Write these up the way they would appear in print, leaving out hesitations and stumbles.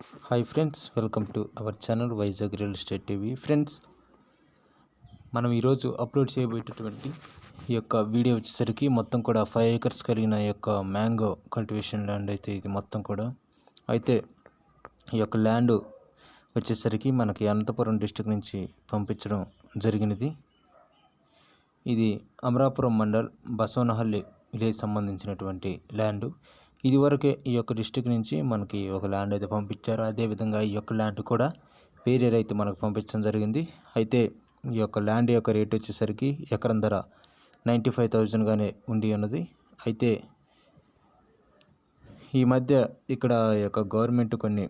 Hi friends, welcome to our channel Vizag real estate TV. Friends, మనం ఈరోజు upload చేయబోయేటటువంటి ఈ యొక్క వీడియో వచ్చేసరికి మొత్తం కూడా 5 acres కలిగిన ఈ యొక్క మ్యాంగో కల్టివేషన్ ల్యాండ్ అయితే ఇది మొత్తం కూడా. అయితే ఈ యొక్క ల్యాండ్ వచ్చేసరికి మనకి అనంతపురం డిస్టిక్ నుంచి పంపించడం జరిగినది. ఇది అమరాపురం మండల్ బసవనహల్లి విలేజ్ సంబంధించినటువంటి ల్యాండ్. ఇదివరకే ఈ యొక్క డిస్టిక్ నుంచి మనకి ఒక ల్యాండ్ అయితే పంపించారు. అదేవిధంగా ఈ యొక్క ల్యాండ్ కూడా వేరే రైతు మనకు పంపించడం జరిగింది. అయితే ఈ యొక్క ల్యాండ్ యొక్క రేట్ వచ్చేసరికి ఎకరం ధర 95,000గానే ఉండి ఉన్నది. అయితే ఈ మధ్య ఇక్కడ ఈ యొక్క గవర్నమెంట్ కొన్ని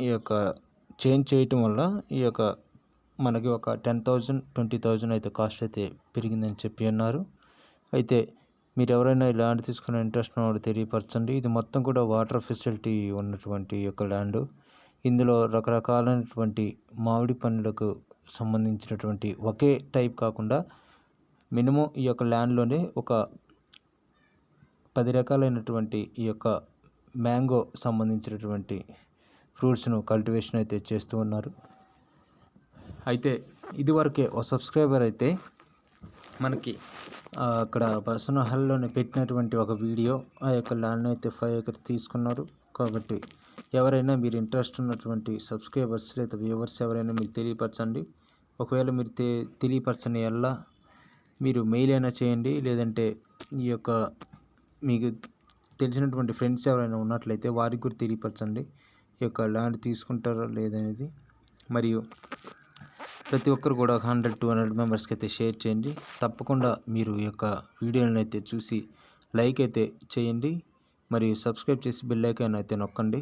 ఈ యొక్క చేంజ్ చేయటం వల్ల ఈ యొక్క మనకి ఒక 10,000 20,000 అయితే కాస్ట్ అయితే పెరిగిందని చెప్పి అన్నారు. అయితే మీరు ఎవరైనా ఈ ల్యాండ్ తీసుకునే ఇంట్రెస్ట్ ఉన్నవాడు తెలియపరచండి. ఇది మొత్తం కూడా వాటర్ ఫెసిలిటీ ఉన్నటువంటి యొక్క ల్యాండ్. ఇందులో రకరకాలైనటువంటి మామిడి పండ్లకు సంబంధించినటువంటి ఒకే టైప్ కాకుండా మినిమం ఈ యొక్క ల్యాండ్లోనే ఒక 10 రకాలైనటువంటి ఈ యొక్క మ్యాంగో సంబంధించినటువంటి ఫ్రూట్స్ను కల్టివేషన్ అయితే చేస్తూ ఉన్నారు. అయితే ఇదివరకే ఒక సబ్స్క్రైబర్ అయితే మనకి అక్కడ బసవనహల్లిలోనే పెట్టినటువంటి ఒక వీడియో ఆ యొక్క ల్యాండ్ అయితే 5 acres తీసుకున్నారు. కాబట్టి ఎవరైనా మీరు ఇంట్రెస్ట్ ఉన్నటువంటి సబ్స్క్రైబర్స్ లేదా వ్యూవర్స్ ఎవరైనా మీరు తెలియపరచండి. ఒకవేళ మీరు తెలియపరచని వల్ల మీరు మెయిల్ అయినా చేయండి, లేదంటే ఈ యొక్క మీకు తెలిసినటువంటి ఫ్రెండ్స్ ఎవరైనా ఉన్నట్లయితే వారికి కూడా తెలియపరచండి ఈ యొక్క ల్యాండ్ తీసుకుంటారో లేదనేది. మరియు ప్రతి ఒక్కరు కూడా 100-200 మెంబర్స్కి అయితే షేర్ చేయండి. తప్పకుండా మీరు ఈ యొక్క వీడియోలను అయితే చూసి లైక్ అయితే చేయండి, మరియు సబ్స్క్రైబ్ చేసి బెల్ ఐకాన్ అయితే నొక్కండి.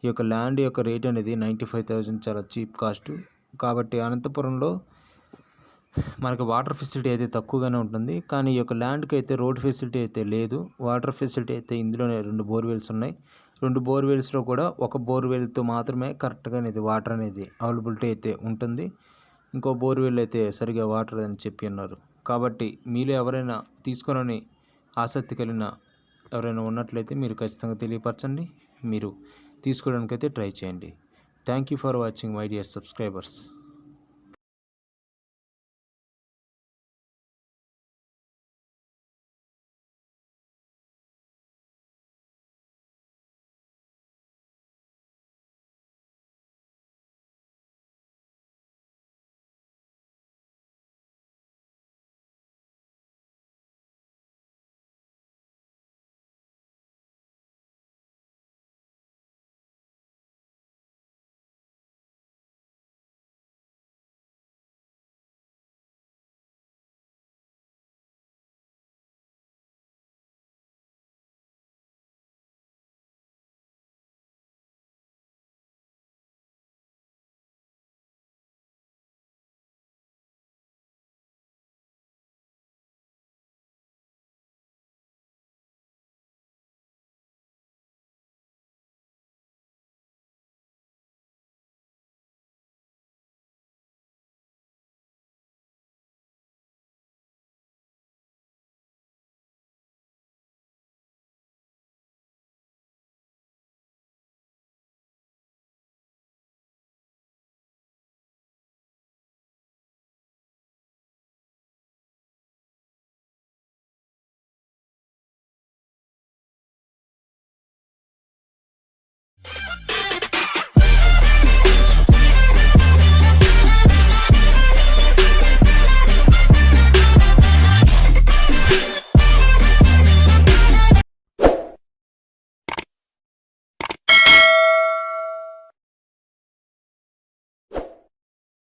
ఈ యొక్క ల్యాండ్ యొక్క రేట్ అనేది 95,000, చాలా చీప్ కాస్ట్. కాబట్టి అనంతపురంలో మనకు వాటర్ ఫెసిలిటీ అయితే తక్కువగానే ఉంటుంది, కానీ ఈ యొక్క ల్యాండ్కి అయితే రోడ్ ఫెసిలిటీ అయితే లేదు. వాటర్ ఫెసిలిటీ అయితే ఇందులోనే 2 బోర్వెల్స్ ఉన్నాయి. 2 బోర్వెల్స్లో కూడా ఒక బోర్వెల్తో మాత్రమే కరెక్ట్గా అనేది వాటర్ అనేది అవైలబిలిటీ అయితే ఉంటుంది. ఇంకో బోర్వెల్ అయితే సరిగా వాటర్ అని చెప్పి ఉన్నారు. కాబట్టి మీలో ఎవరైనా తీసుకోనని ఆసక్తి కలిగిన ఎవరైనా ఉన్నట్లయితే మీరు ఖచ్చితంగా తెలియపరచండి. మీరు తీసుకోవడానికైతే ట్రై చేయండి. Thank you for watching my dear subscribers.